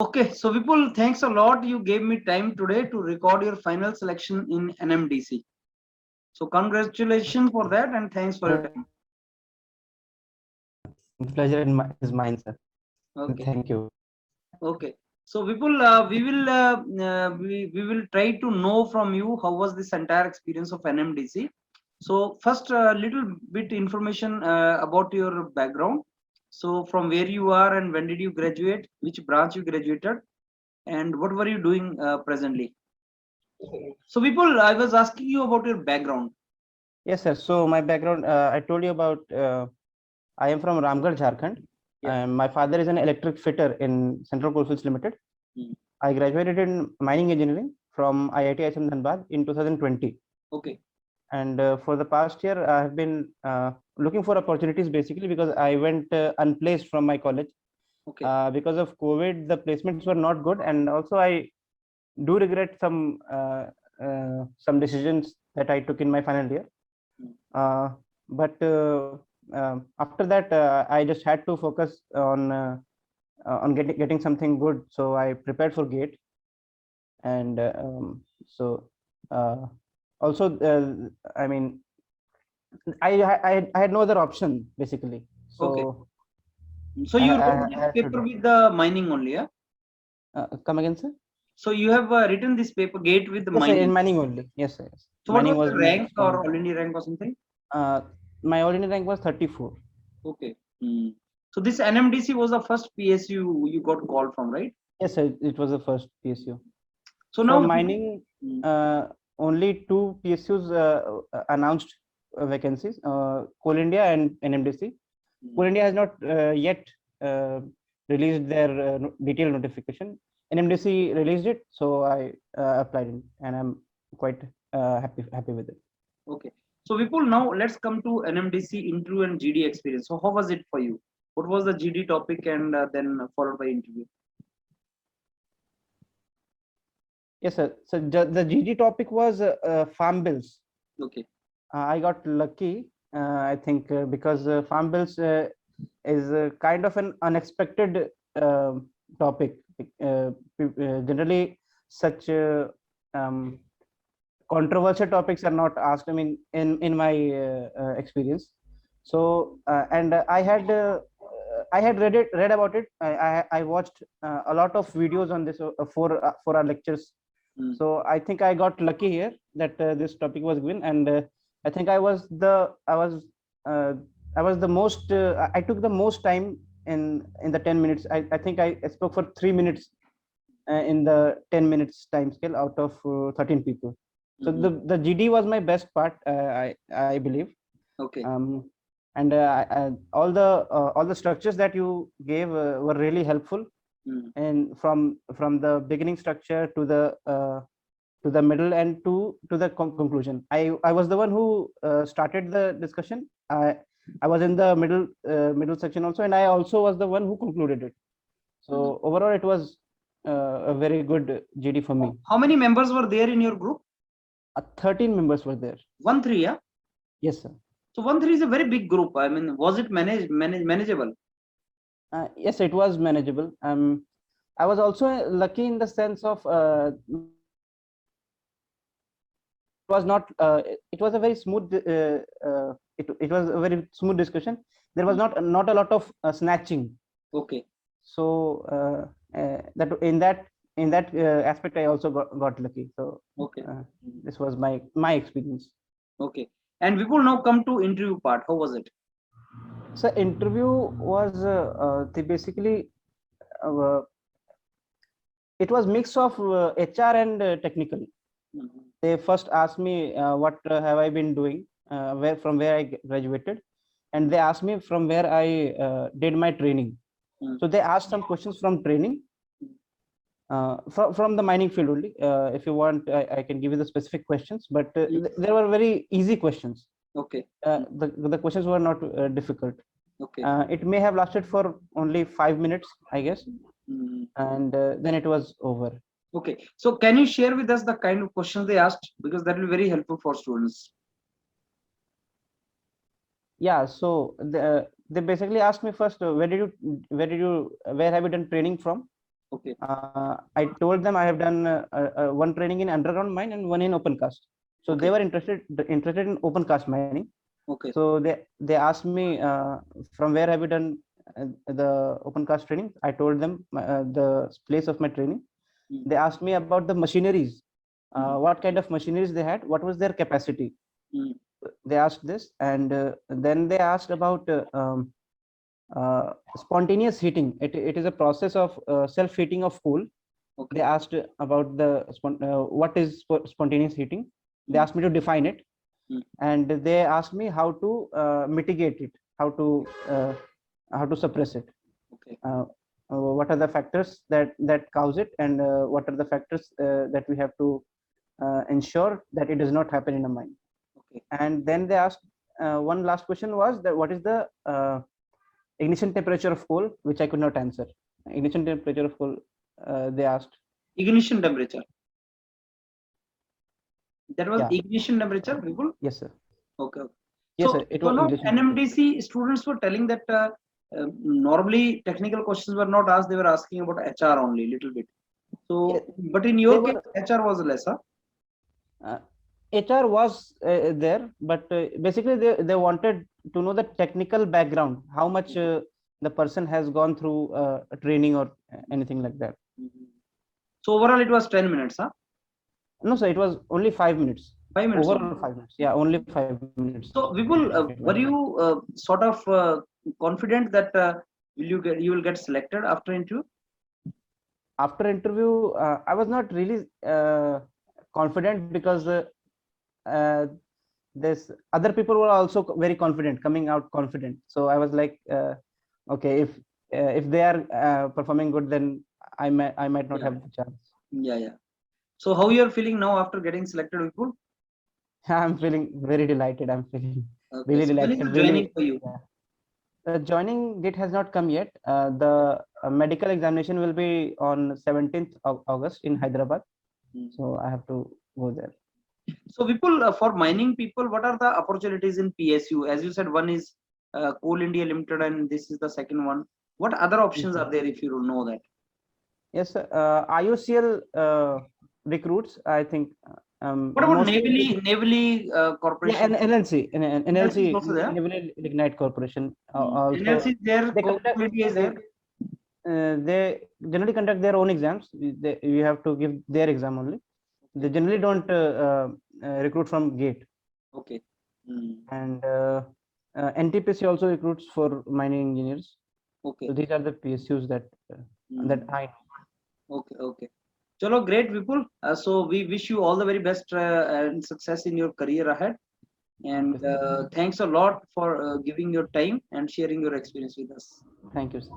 Okay, so Vipul, thanks a lot. You gave me time today to record your final selection in NMDC. So congratulations for that and thanks for your time. The pleasure is mine, sir. Okay, Thank you. okay. So Vipul, we will try to know from you how was this entire experience of NMDC. So first, a little bit information about your background. So from where you are and when did you graduate, which branch you graduated, and what were you doing presently? So Vipul, I was asking you about your background. Yes, sir. So my background, I told you about. I am from Ramgarh, Jharkhand. Yeah. My father is an electric fitter in Central Coalfields Limited. Hmm. I graduated in mining engineering from IIT ISM Dhanbad in 2020. Okay. And for the past year, I have been looking for opportunities basically because I went unplaced from my college. Okay. Because of COVID, the placements were not good, and also I do regret some decisions that I took in my final year. But after that, I just had to focus on getting something good. So I prepared for GATE, and so also I mean I had no other option basically. Okay. So So you wrote I this had to paper do. with the mining only, yeah? Come again, sir? So you have written this paper gate with the Yes, sir, in mining. mining only. Yes, sir. Yes. So what Mining was was the my rank or strong. all India rank or something? Uh, my ordinary rank was 34. Okay. Hmm. So this NMDC was the first PSU you got called from, right? Yes, sir, it was the first PSU. So For now, mining, hmm, only two PSUs announced vacancies, Coal India and NMDC. Coal India has not yet uh, released their detailed notification. NMDC released it, so I applied it, and I'm quite happy with it. okay. So Vipul, now let's come to NMDC interview and GD experience. So how was it for you? What was the GD topic and then followed by interview? Yes, sir. So the GD topic was farm bills. Okay. I got lucky, I think, because farm bills is kind of an unexpected topic. Generally, such controversial topics are not asked. I mean, in my experience. So, and I had read about it. I watched a lot of videos on this for our lectures. Hmm. So I think I got lucky here that this topic was given, and I think I was the most I took the most time in the 10 minutes. I think I spoke for 3 minutes in the 10 minutes time scale out of 13 people. So the GD was my best part, I believe. Okay. And all the structures that you gave were really helpful, and from the beginning structure to the middle and to the conclusion. I was the one who started the discussion. I was in the middle section also, and I also was the one who concluded it. So overall, it was a very good GD for me. How many members were there in your group? 13 members were there. 1-3, yeah. Yes, sir. So 1-3 is a very big group. I mean, was it manageable? Yes, it was manageable. I was also lucky in the sense of was not it was a very smooth it was a very smooth discussion. There was not a lot of snatching. Okay. So that in that aspect I also got lucky. So okay, this was my experience. okay. And we will now come to interview part. How was it? So interview was they basically uh, it was mix of HR and technical. They first asked me what have I been doing, where I graduated, and they asked me from where I did my training. So they asked some questions from training, from the mining field only. If you want, I can give you the specific questions, but there were very easy questions. Okay. The questions were not difficult. Okay. It may have lasted for only 5 minutes, I guess, and then it was over. Okay, so can you share with us the kind of questions they asked, because that will be very helpful for students. Yeah, so they basically asked me first, where have you done training from? Okay. I told them I have done one training in underground mine and one in open cast. So Okay. they were interested in open cast mining. Okay. So they asked me from where have you done the open cast training. I told them the place of my training. They asked me about the machineries, what kind of machineries they had, what was their capacity. They asked this, and then they asked about spontaneous heating. It is a process of self heating of coal. Okay. They asked about the what is spontaneous heating. They asked me to define it, and they asked me how to mitigate it, how to suppress it. Okay. What are the factors that cause it, and what are the factors that we have to ensure that it does not happen in a mine. Okay. And then they asked one last question was that what is the ignition temperature of coal, which I could not answer. Ignition temperature of coal, they asked. Ignition temperature. That was Yeah. ignition temperature, Vipul? Yes, sir. Okay. Yes, So, sir. It was now ignition NMDC students were telling that normally technical questions were not asked; they were asking about HR only, little bit. So, Yeah, but in your they case, HR was less, huh? HR was there, but basically they wanted to know the technical background, how much the person has gone through a training or anything like that. So overall, it was 10 minutes, huh? No, sir, it was only 5 minutes. 5 minutes. Overall, Only. 5 minutes. Yeah, only 5 minutes. So, Vipul, were you sort of confident that you will get selected after interview? After interview, I was not really confident because this other people were also very confident, coming out confident. So I was like, okay, if they are performing good, then I might not have the chance. Yeah. So how you are feeling now after getting selected, Vipul? I'm feeling very delighted. I'm feeling really So when is delighted. the joining for you? Yeah. The joining date has not come yet. The medical examination will be on 17th of August in Hyderabad. So I have to go there. So Vipul, for mining people, what are the opportunities in PSU? As you said, one is Coal India Limited, and this is the second one. What other options are there if you don't know that? Yes, IOCL recruits, I think. What about Navally Corporation? Yeah, NLC, NLC is also there? Navy Lignite Corporation. NLC is there, Coal India is there. They generally conduct their own exams. You have to give their exam only. They generally don't recruit from GATE. Okay. And NTPC also recruits for mining engineers. Okay. So these are the PSUs that I know. Okay. Chalo, great, Vipul. So we wish you all the very best and success in your career ahead. And thanks a lot for giving your time and sharing your experience with us. Thank you, sir.